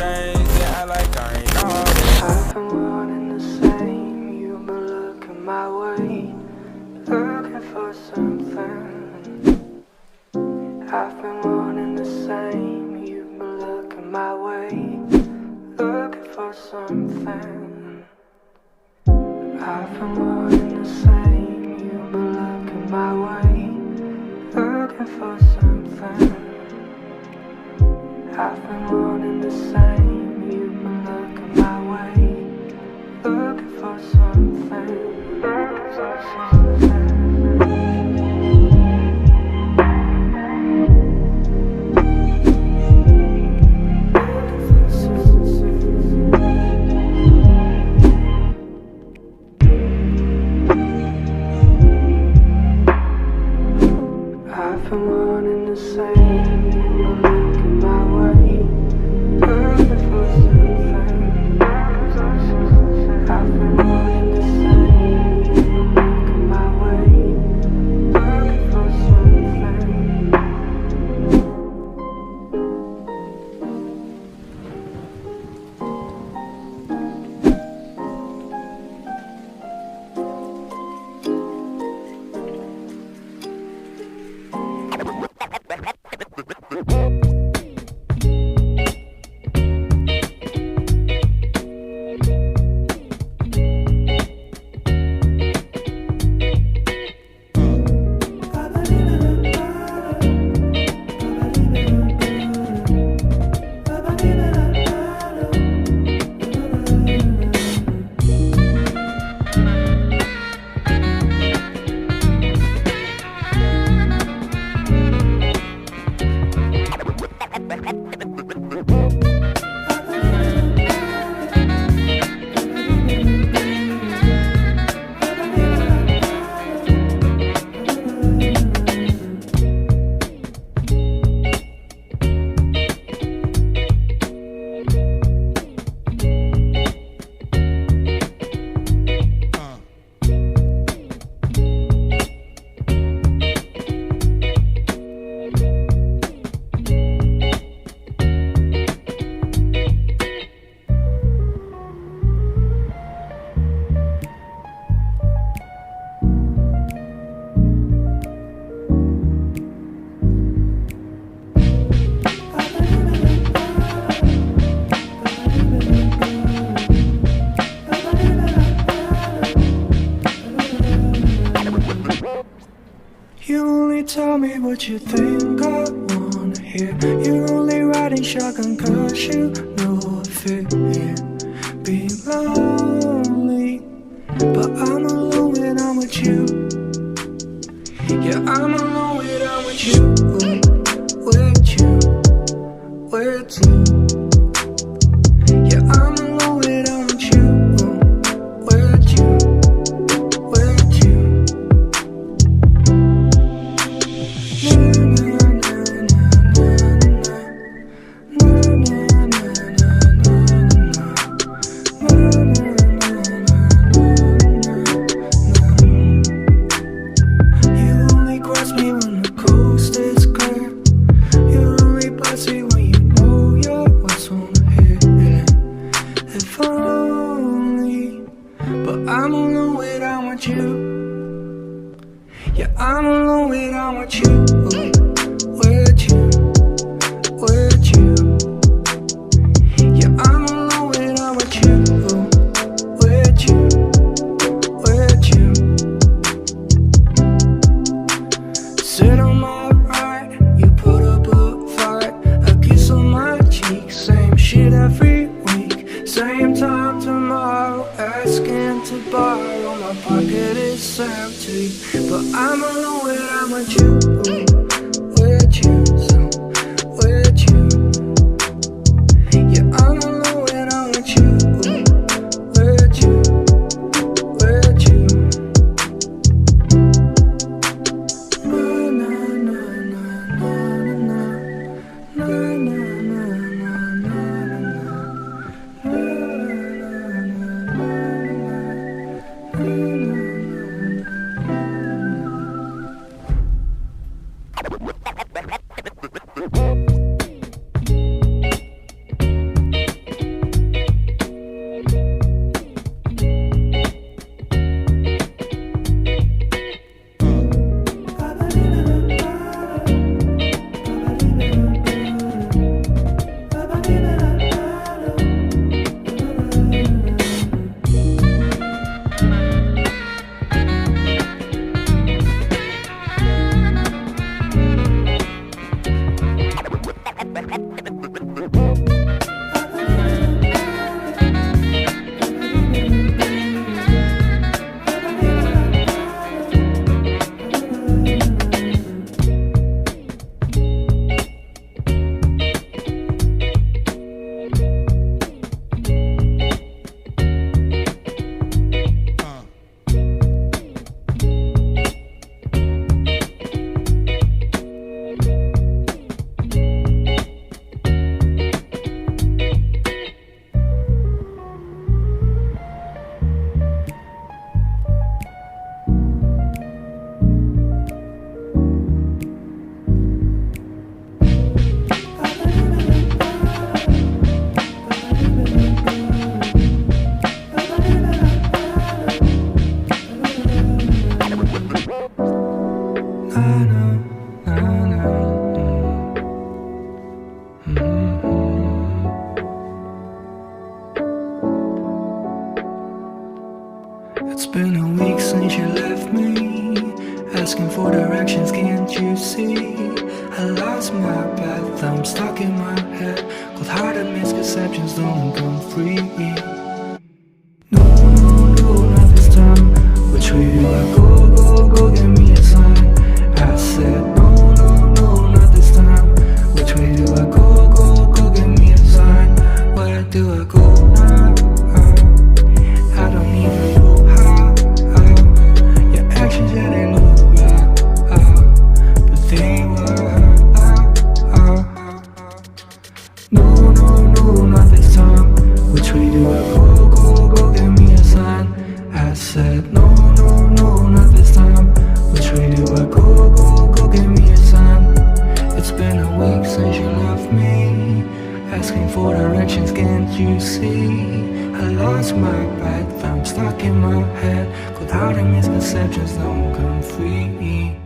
change, yeah, I like I ain't know this. I've been wanting the same, you've been looking my way, looking for something. I've been wanting the same, you've been looking my way, looking for something. I've been wanting the same, you've been looking my way, looking for something. I've been wanting the same, you've been looking my way, looking for something, looking for something. I've been wanting the same, you've been looking my way, looking for something. I've been wanting the same, you've been looking my way, looking for something. You only tell me what you think I wanna hear. You're only riding shotgun cause you know I fear being lonely. But I'm alone when I'm with you. Yeah, I'm alone when I'm with you. With you, with you. Yeah, I'm alone when I'm with you. With you, with you. Yeah, I'm alone when I'm with you, with you, with you. Yeah, I'm alone when I'm with you, with you, with you. Sit on my right, you put up a fight. A kiss on my cheek, same shit every week. Same time tomorrow, asking to borrow. My pocket is empty, but I'm alone when I'm with you, with you, with you. Yeah, I'm alone when I'm with you, with you, with you. Na na na na na na na na na na. 'Cause It's been a week since you left me, asking for directions, can't you see? I lost my path, I'm stuck in my head, cold-hearted misconceptions don't come free. No, no, no, not this time. Which way do I go, go, go, give me a sign. I said no, no, no, not this time. Which way do I go, go, go, give me a sign. Where do I go now? I don't even know how. Your actions, yeah, they look right, but they were no, no, no, not this time. Which way do I go, go, go, give me a sign. I said no, no, no, not this time. Which way do I go, go, go, give me a sign. It's been a week since you left me, asking for directions, can't you see? I lost my path, I'm stuck in my head, cold-hearted misconceptions don't come free.